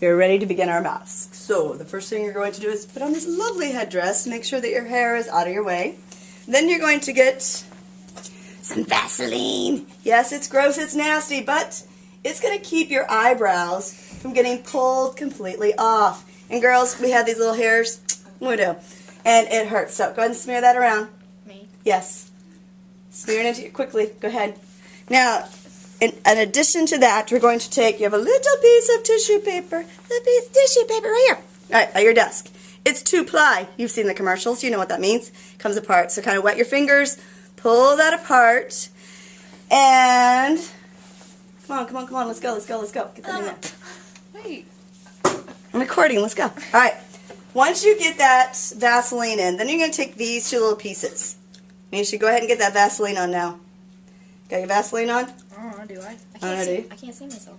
we're ready to begin our mask. So the first thing you're going to do is put on this lovely headdress. Make sure that your hair is out of your way. Then you're going to get some Vaseline. Yes, it's gross, it's nasty, but it's going to keep your eyebrows from getting pulled completely off. And girls, we have these little hairs. We do. And it hurts. So go ahead and smear that around. Me? Yes. Smear it into quickly. Go ahead. Now, in addition to that, we're going to take, you have a little piece of tissue paper. Little piece of tissue paper right here. Alright, at your desk. It's 2-ply. You've seen the commercials. You know what that means. It comes apart. So kind of wet your fingers. Pull that apart. And come on. Let's go. Get that in there. Wait. I'm recording. Let's go. Alright. Once you get that Vaseline in, then you're going to take these 2 little pieces. And you should go ahead and get that Vaseline on now. Got your Vaseline on? Oh, do I? I can't see myself.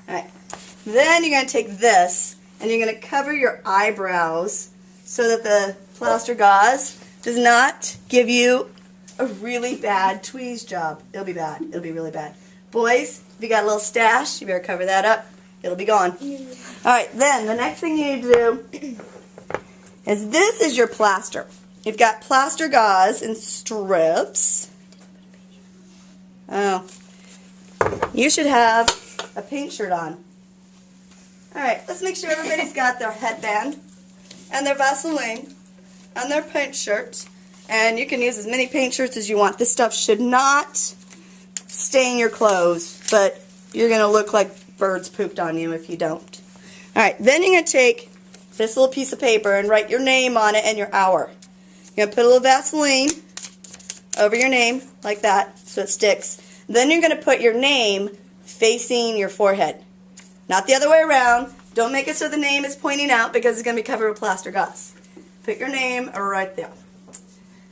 Alright. Then you're going to take this and you're going to cover your eyebrows so that the plaster gauze does not give you a really bad tweeze job. It'll be bad. It'll be really bad. Boys, if you got a little stash, you better cover that up. It'll be gone. Alright, then the next thing you need to do is this is your plaster. You've got plaster gauze in strips. Oh. You should have a paint shirt on. Alright, let's make sure everybody's got their headband and their Vaseline and their paint shirt. And you can use as many paint shirts as you want. This stuff should not stain your clothes, but you're going to look like birds pooped on you if you don't. Alright, then you're going to take this little piece of paper and write your name on it and your hour. You're going to put a little Vaseline over your name like that so it sticks. Then you're going to put your name facing your forehead. Not the other way around. Don't make it so the name is pointing out because it's going to be covered with plaster gauze. Put your name right there.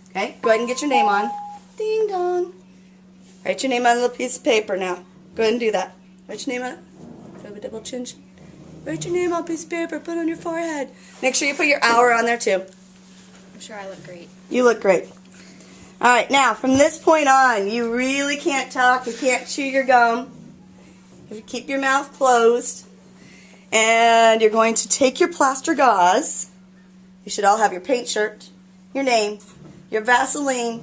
Okay, go ahead and get your name on. Ding dong. Write your name on a little piece of paper now. Go ahead and do that. Write your name on it. Have a double chin. Write your name on a piece of paper. Put it on your forehead. Make sure you put your hour on there too. I'm sure I look great. You look great. Alright, now from this point on, you really can't talk. You can't chew your gum. You keep your mouth closed. And you're going to take your plaster gauze. You should all have your paint shirt, your name, your Vaseline,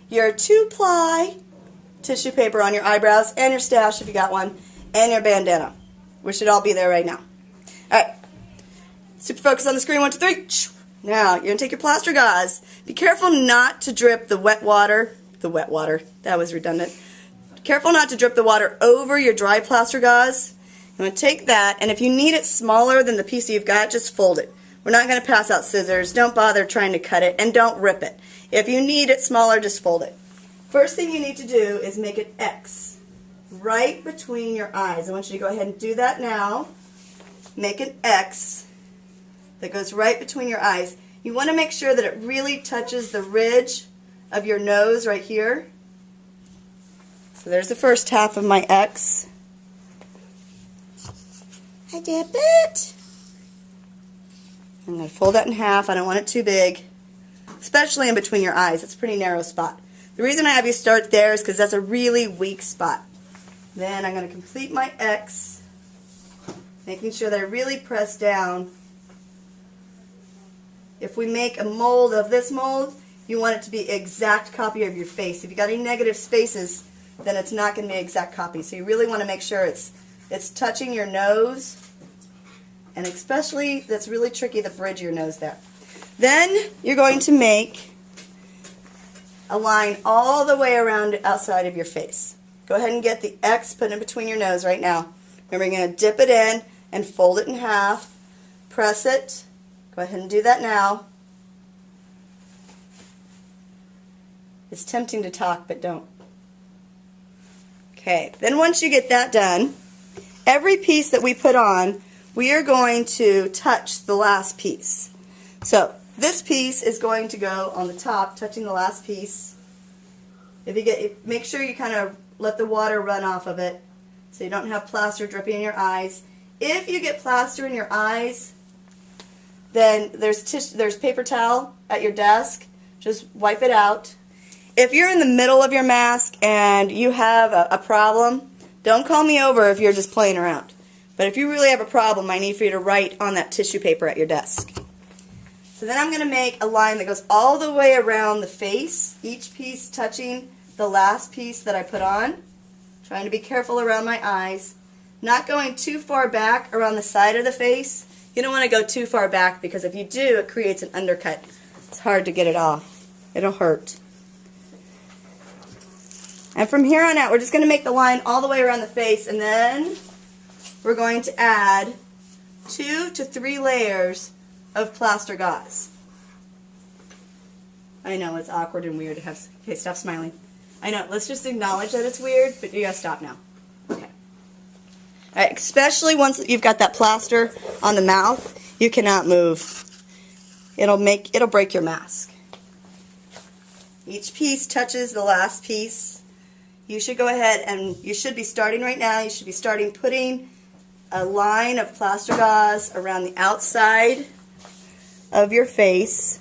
your 2-ply tissue paper on your eyebrows, and your stash if you got one, and your bandana. We should all be there right now. Alright. Super focus on the screen. 1, 2, 3. Now, you're going to take your plaster gauze. Be careful not to drip the wet water. That was redundant. Careful not to drip the water over your dry plaster gauze. I'm going to take that, and if you need it smaller than the piece you've got, just fold it. We're not going to pass out scissors. Don't bother trying to cut it, and don't rip it. If you need it smaller, just fold it. First thing you need to do is make an X right between your eyes. I want you to go ahead and do that now. Make an X that goes right between your eyes. You want to make sure that it really touches the ridge of your nose right here. So there's the first half of my X. I dip it. I'm going to fold that in half. I don't want it too big, especially in between your eyes. It's a pretty narrow spot. The reason I have you start there is because that's a really weak spot. Then I'm going to complete my X, making sure that I really press down. If we make a mold of this mold, you want it to be an exact copy of your face. If you got any negative spaces, then it's not going to be an exact copy. So you really want to make sure it's touching your nose, and especially, that's really tricky, the bridge of your nose there. Then you're going to make a line all the way around outside of your face. Go ahead and get the X put in between your nose right now. Remember, you're going to dip it in and fold it in half. Press it. Go ahead and do that now. It's tempting to talk, but don't. Okay, then once you get that done, every piece that we put on, we are going to touch the last piece. So this piece is going to go on the top, touching the last piece. Make sure you kind of let the water run off of it so you don't have plaster dripping in your eyes. If you get plaster in your eyes, then there's paper towel at your desk. Just wipe it out. If you're in the middle of your mask and you have a problem, don't call me over if you're just playing around. But if you really have a problem, I need for you to write on that tissue paper at your desk. So then I'm going to make a line that goes all the way around the face, each piece touching the last piece that I put on. Trying to be careful around my eyes. Not going too far back around the side of the face. You don't want to go too far back because if you do, it creates an undercut. It's hard to get it off. It'll hurt. And from here on out, we're just going to make the line all the way around the face, and then we're going to add 2 to 3 layers of plaster gauze. I know it's awkward and weird to have. Okay, stop smiling. I know. Let's just acknowledge that it's weird, but you gotta stop now. Okay. All right. Especially once you've got that plaster on the mouth, you cannot move. It'll break your mask. Each piece touches the last piece. You should go ahead and you should be starting right now. You should be starting putting a line of plaster gauze around the outside of your face,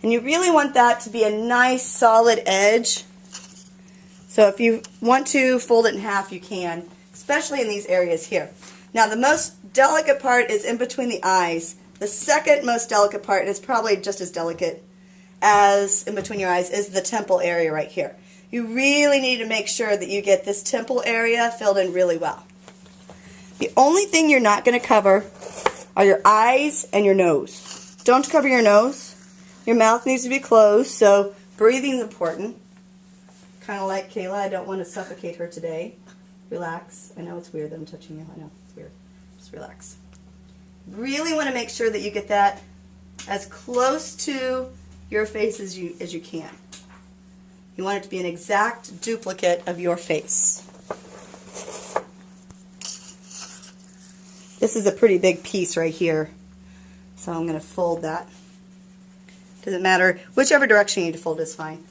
and you really want that to be a nice solid edge. So if you want to fold it in half, you can, especially in these areas here. Now the most delicate part is in between the eyes. The second most delicate part, and it's probably just as delicate as in between your eyes, is the temple area right here. You really need to make sure that you get this temple area filled in really well. The only thing you're not going to cover are your eyes and your nose. Don't cover your nose. Your mouth needs to be closed, so breathing is important. Kind of like Kayla, I don't want to suffocate her today. Relax. I know it's weird that I'm touching you. I know, it's weird. Just relax. Really want to make sure that you get that as close to your face as you can. You want it to be an exact duplicate of your face. This is a pretty big piece right here, so I'm going to fold that. Doesn't matter. Whichever direction you need to fold is fine.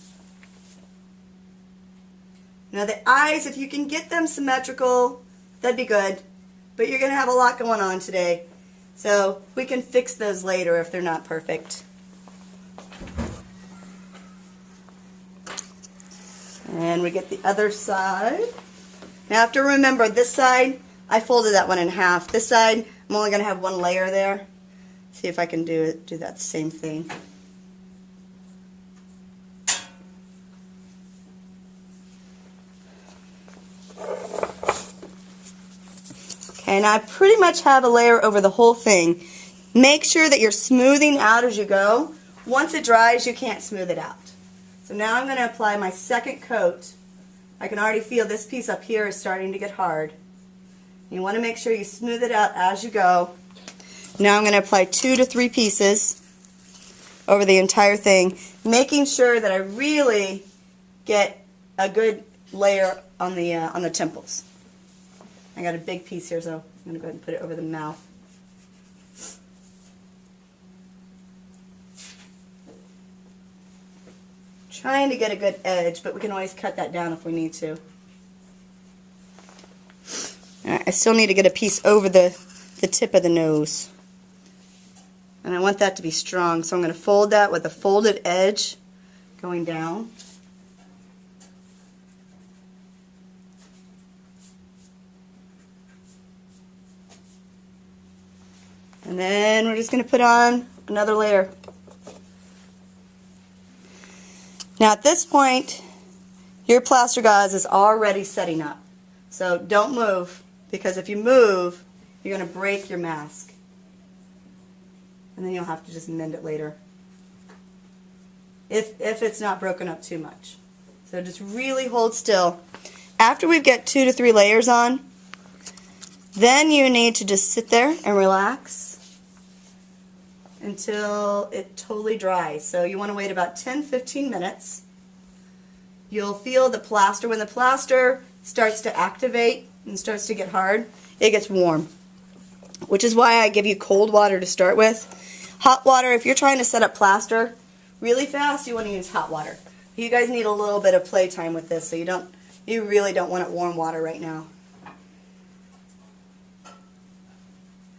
Now the eyes, if you can get them symmetrical, that'd be good. But you're going to have a lot going on today, so we can fix those later if they're not perfect. And we get the other side. Now you have to remember, this side, I folded that one in half. This side, I'm only going to have one layer there. See if I can do that same thing. Okay, now I pretty much have a layer over the whole thing. Make sure that you're smoothing out as you go. Once it dries, you can't smooth it out. So now I'm going to apply my second coat. I can already feel this piece up here is starting to get hard. You want to make sure you smooth it out as you go. Now I'm going to apply 2 to 3 pieces over the entire thing, making sure that I really get a good layer on the temples. I got a big piece here, so I'm going to go ahead and put it over the mouth. Trying to get a good edge, but we can always cut that down if we need to. I still need to get a piece over the tip of the nose. And I want that to be strong, so I'm going to fold that with a folded edge going down. And then we're just going to put on another layer. Now at this point, your plaster gauze is already setting up. So don't move, because if you move, you're going to break your mask. And then you'll have to just mend it later. If it's not broken up too much. So just really hold still. After we've got 2 to 3 layers on, then you need to just sit there and relax until it totally dries. So you want to wait about 10-15 minutes. You'll feel the plaster. When the plaster starts to activate and starts to get hard, it gets warm, which is why I give you cold water to start with. Hot water, if you're trying to set up plaster really fast, you want to use hot water. You guys need a little bit of playtime with this, so you really don't want it warm water right now.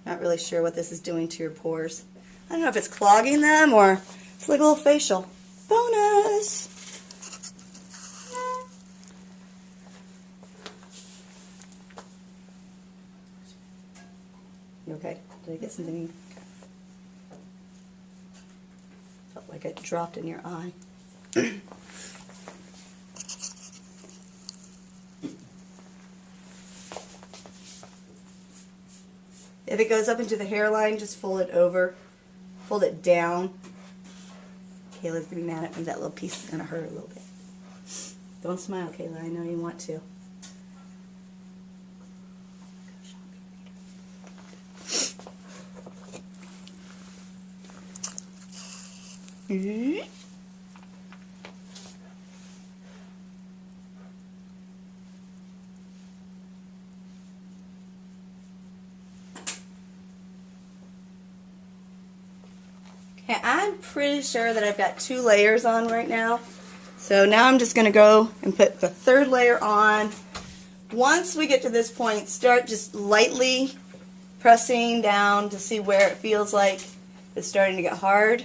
Not really sure what this is doing to your pores. I don't know if it's clogging them or it's like a little facial. Bonus! You okay? Did I get something? Felt like it dropped in your eye. If it goes up into the hairline, just fold it over. Fold it down. Kayla's gonna be mad at me. That little piece is gonna hurt a little bit. Don't smile, Kayla. I know you want to. Okay, I'm pretty sure that I've got 2 layers on right now. So now I'm just going to go and put the 3rd layer on. Once we get to this point, start just lightly pressing down to see where it feels like it's starting to get hard.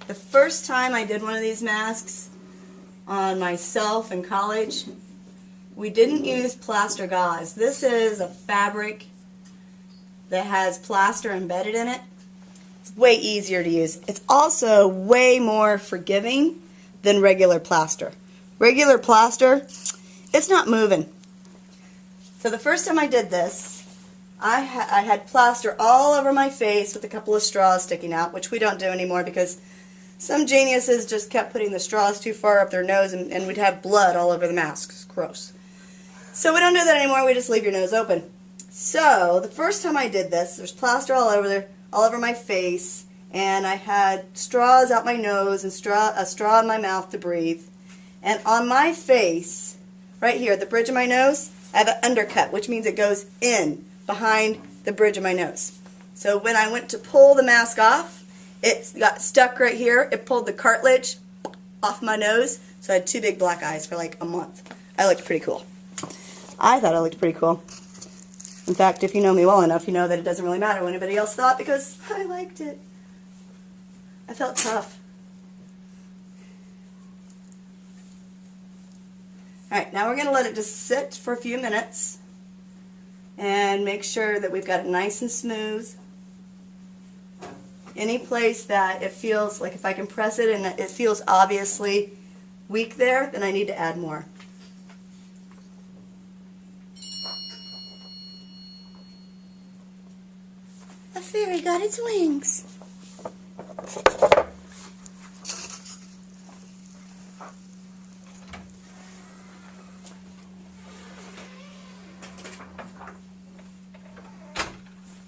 The first time I did one of these masks on myself in college, we didn't use plaster gauze. This is a fabric that has plaster embedded in it. It's way easier to use. It's also way more forgiving than regular plaster. Regular plaster, it's not moving. So the first time I did this, I had plaster all over my face with a couple of straws sticking out, which we don't do anymore because some geniuses just kept putting the straws too far up their nose and we'd have blood all over the mask. It's gross. So we don't do that anymore. We just leave your nose open. So the first time I did this, there's plaster all over there, all over my face, and I had straws out my nose and a straw in my mouth to breathe. And on my face, right here, the bridge of my nose, I have an undercut, which means it goes in behind the bridge of my nose. So when I went to pull the mask off, it got stuck right here. It pulled the cartilage off my nose, so I had 2 big black eyes for like a month. I looked pretty cool. I thought I looked pretty cool. In fact, if you know me well enough, you know that it doesn't really matter what anybody else thought because I liked it. I felt tough. Alright, now we're going to let it just sit for a few minutes and make sure that we've got it nice and smooth. Any place that it feels like if I can press it and it feels obviously weak there, then I need to add more. A fairy got its wings.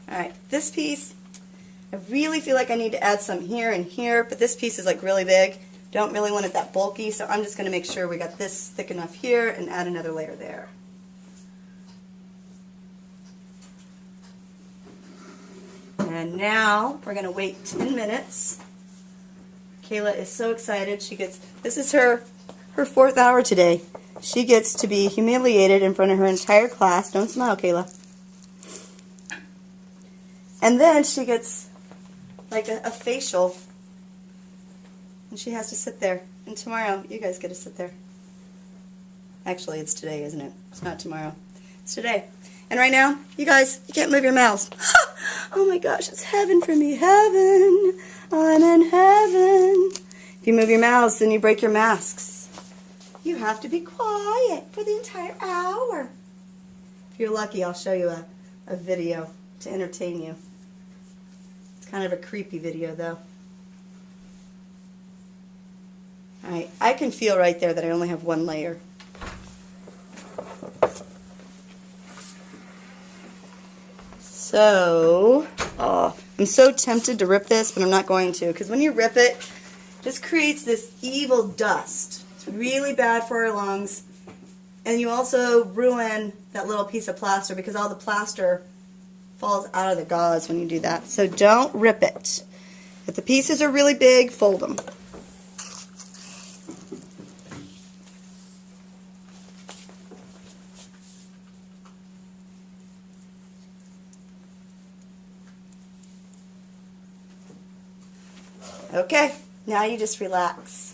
Alright, this piece, I really feel like I need to add some here and here, but this piece is like really big. Don't really want it that bulky, so I'm just going to make sure we got this thick enough here and add another layer there. And now we're going to wait 10 minutes. Kayla is so excited. This is her 4th hour today. She gets to be humiliated in front of her entire class. Don't smile, Kayla. And then she gets like a facial. And she has to sit there. And tomorrow, you guys get to sit there. Actually, it's today, isn't it? It's not tomorrow. It's today. And right now, you guys, you can't move your mouths. Oh my gosh, it's heaven for me. Heaven. I'm in heaven. If you move your mouths, then you break your masks. You have to be quiet for the entire hour. If you're lucky, I'll show you a video to entertain you. It's kind of a creepy video, though. Alright, I can feel right there that I only have 1 layer. So, I'm so tempted to rip this, but I'm not going to, because when you rip it, it just creates this evil dust. It's really bad for our lungs, and you also ruin that little piece of plaster because all the plaster falls out of the gauze when you do that. So don't rip it. If the pieces are really big, fold them. Okay, now you just relax.